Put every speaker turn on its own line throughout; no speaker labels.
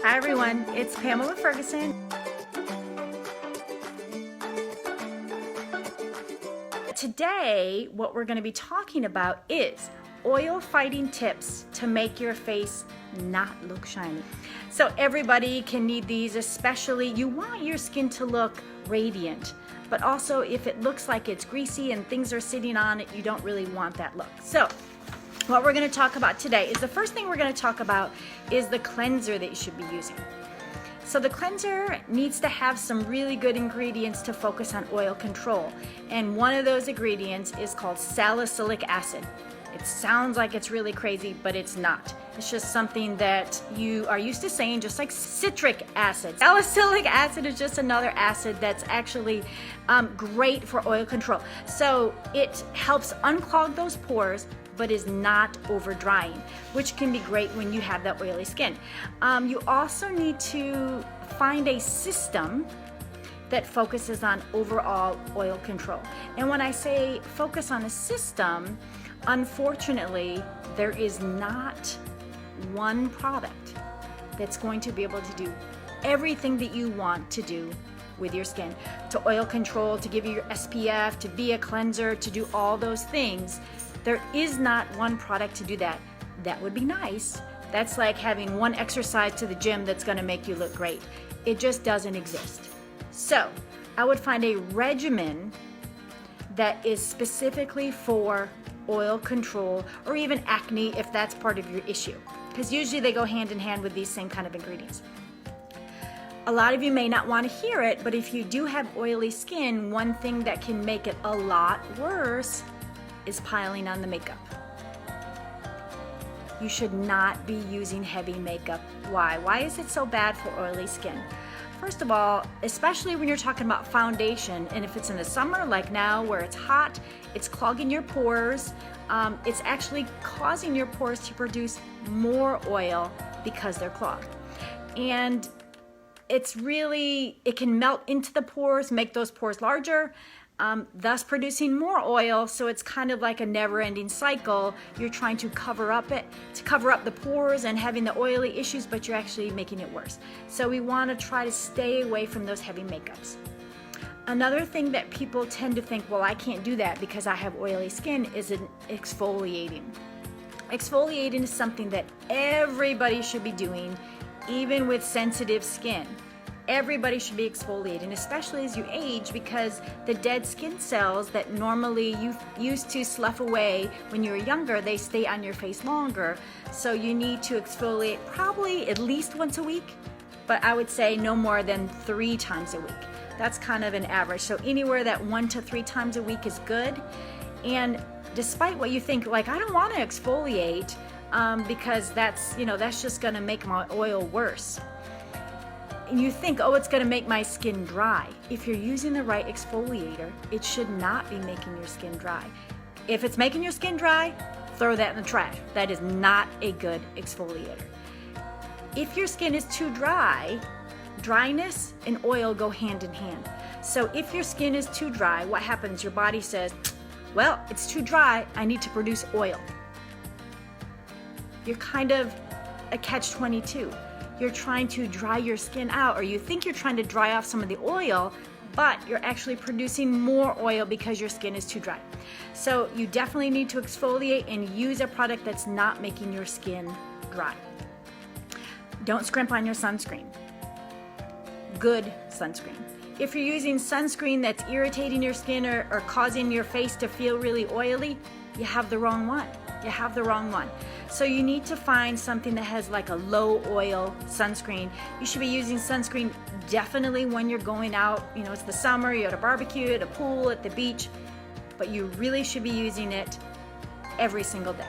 Hi everyone, it's Pamela Ferguson. Today, what we're going to be talking about is oil fighting tips to make your face not look shiny. So everybody can need these, especially you want your skin to look radiant, but also if it looks like it's greasy and things are sitting on it, you don't really want that look. So what we're going to talk about today is the first thing we're going to talk about is the cleanser that you should be using. So the cleanser needs to have some really good ingredients to focus on oil control. And one of those ingredients is called salicylic acid. It sounds like it's really crazy, but it's not. It's just something that you are used to saying, just like citric acid. Salicylic acid is just another acid that's actually great for oil control. So it helps unclog those pores, but is not over drying, which can be great when you have that oily skin. You also need to find a system that focuses on overall oil control. And when I say focus on a system, unfortunately, there is not one product that's going to be able to do everything that you want to do with your skin. To oil control, to give you your SPF, to be a cleanser, to do all those things. There is not one product to do that. That would be nice. That's like having one exercise to the gym that's gonna make you look great. It just doesn't exist. So I would find a regimen that is specifically for oil control or even acne if that's part of your issue. Because usually they go hand in hand with these same kind of ingredients. A lot of you may not want to hear it, but if you do have oily skin, one thing that can make it a lot worse is piling on the makeup. You should not be using heavy makeup. Why? Why is it so bad for oily skin? First of all, especially when you're talking about foundation, and if it's in the summer like now where it's hot, it's clogging your pores. It's actually causing your pores to produce more oil because they're clogged. And it can melt into the pores, make those pores larger, thus producing more oil. So it's kind of like a never-ending cycle. You're trying to cover up the pores and having the oily issues, but you're actually making it worse. So we want to try to stay away from those heavy makeups. Another thing that people tend to think, well, I can't do that because I have oily skin, is exfoliating. Exfoliating is something that everybody should be doing, even with sensitive skin. Everybody should be exfoliating, especially as you age, because the dead skin cells that normally you used to slough away when you were younger, they stay on your face longer. So you need to exfoliate probably at least once a week, but I would say no more than 3 times a week. That's kind of an average. So anywhere that 1 to 3 times a week is good. And despite what you think, like, I don't want to exfoliate because that's just going to make my oil worse. And you think, oh, it's going to make my skin dry. If you're using the right exfoliator, it should not be making your skin dry. If it's making your skin dry, throw that in the trash. That is not a good exfoliator. If your skin is too dry, dryness and oil go hand in hand. So if your skin is too dry, what happens? Your body says, well, it's too dry, I need to produce oil. You're kind of a catch-22. You're trying to dry your skin out, or you think you're trying to dry off some of the oil, but you're actually producing more oil because your skin is too dry. So you definitely need to exfoliate and use a product that's not making your skin dry. Don't scrimp on your sunscreen. Good sunscreen. If you're using sunscreen that's irritating your skin or causing your face to feel really oily, you have the wrong one. You have the wrong one. So you need to find something that has like a low oil sunscreen. You should be using sunscreen definitely when you're going out. You know, it's the summer, you're at a barbecue, at a pool, at the beach, but you really should be using it every single day.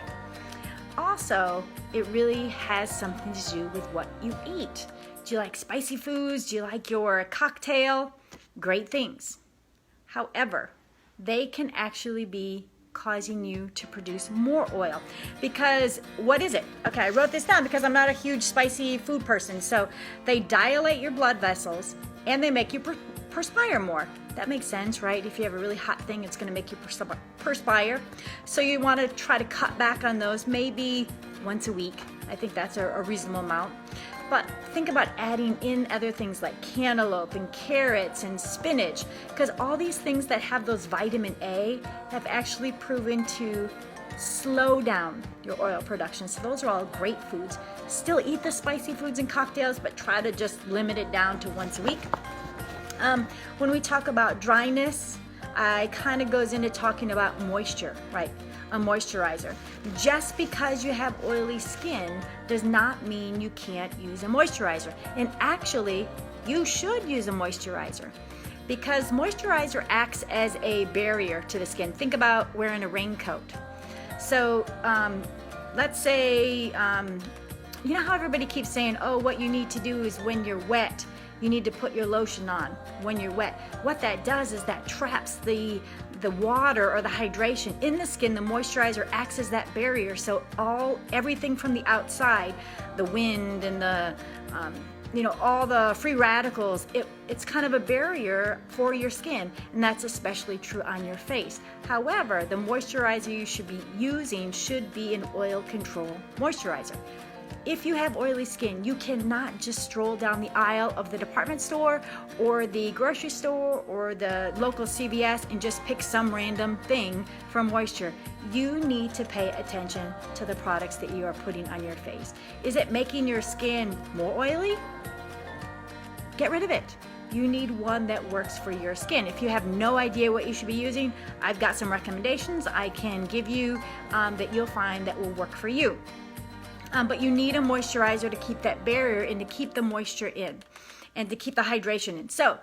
Also, it really has something to do with what you eat. Do you like spicy foods? Do you like your cocktail? Great things. However, they can actually be causing you to produce more oil. Because what is it? Okay, I wrote this down because I'm not a huge spicy food person. So they dilate your blood vessels and they make you perspire more. That makes sense, right? If you have a really hot thing, it's going to make you perspire. So you want to try to cut back on those, maybe once a week. I think that's a reasonable amount. But think about adding in other things like cantaloupe and carrots and spinach, because all these things that have those vitamin A have actually proven to slow down your oil production. So those are all great foods. Still eat the spicy foods and cocktails, but try to just limit it down to once a week. When we talk about dryness, I kind of goes into talking about moisture, right? A moisturizer. Just because you have oily skin does not mean you can't use a moisturizer. And actually, you should use a moisturizer, because moisturizer acts as a barrier to the skin. Think about wearing a raincoat. So let's say, you know how everybody keeps saying, oh, what you need to do is when you're wet, you need to put your lotion on when you're wet. What that does is that traps the water or the hydration in the skin. The moisturizer acts as that barrier. So everything from the outside, the wind and the all the free radicals, it's kind of a barrier for your skin, and that's especially true on your face. However, the moisturizer you should be using should be an oil control moisturizer. If you have oily skin, you cannot just stroll down the aisle of the department store or the grocery store or the local CVS and just pick some random thing for moisture. You need to pay attention to the products that you are putting on your face. Is it making your skin more oily? Get rid of it. You need one that works for your skin. If you have no idea what you should be using, I've got some recommendations I can give you that you'll find that will work for you. But you need a moisturizer to keep that barrier and to keep the moisture in and to keep the hydration in. So,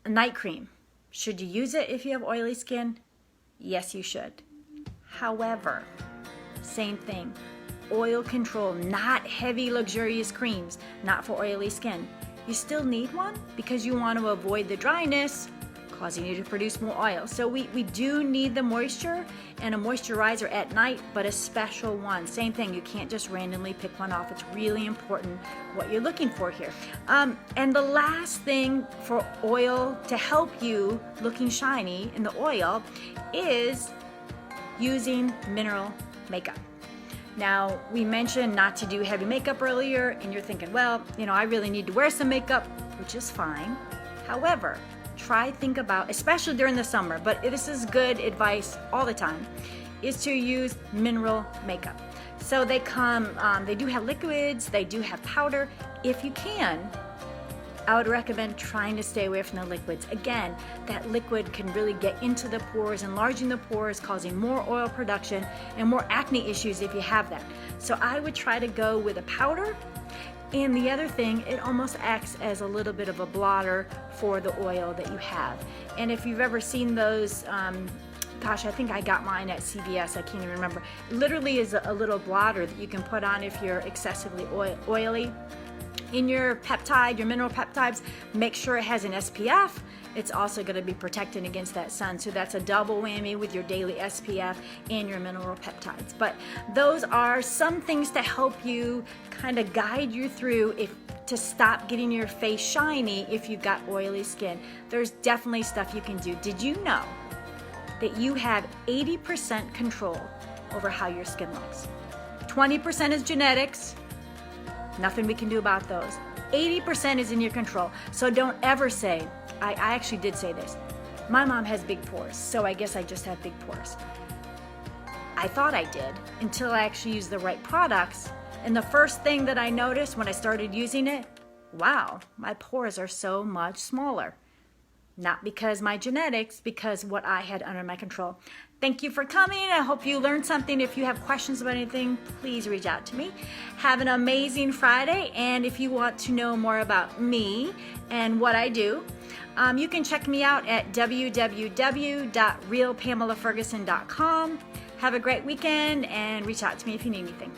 a night cream. Should you use it if you have oily skin? Yes, you should. However, same thing. Oil control, not heavy luxurious creams, not for oily skin. You still need one because you want to avoid the dryness causing you to produce more oil. So we do need the moisture and a moisturizer at night, but a special one. Same thing, you can't just randomly pick one off. It's really important what you're looking for here. And the last thing for oil to help you looking shiny in the oil is using mineral makeup. Now, we mentioned not to do heavy makeup earlier, and you're thinking, well, I really need to wear some makeup, which is fine. However, think about, especially during the summer, but this is good advice all the time, is to use mineral makeup. So they do have liquids, they do have powder. If you can, I would recommend trying to stay away from the liquids. Again, that liquid can really get into the pores, enlarging the pores, causing more oil production and more acne issues if you have that. So I would try to go with a powder. And the other thing, it almost acts as a little bit of a blotter for the oil that you have. And if you've ever seen those, gosh, I think I got mine at CVS, I can't even remember. It literally is a little blotter that you can put on if you're excessively oily. In your peptide, your mineral peptides, make sure it has an SPF. It's also going to be protected against that sun. So that's a double whammy with your daily SPF and your mineral peptides. But those are some things to help you kind of guide you through to stop getting your face shiny if you've got oily skin. There's definitely stuff you can do. Did you know that you have 80% control over how your skin looks? 20% is genetics. Nothing we can do about those. 80% is in your control. So don't ever say, I actually did say this, my mom has big pores, so I guess I just have big pores. I thought I did until I actually used the right products. And the first thing that I noticed when I started using it, wow, my pores are so much smaller. Not because my genetics, because what I had under my control. Thank you for coming. I hope you learned something. If you have questions about anything, please reach out to me. Have an amazing Friday. And if you want to know more about me and what I do, you can check me out at www.realpamelaferguson.com. Have a great weekend and reach out to me if you need anything.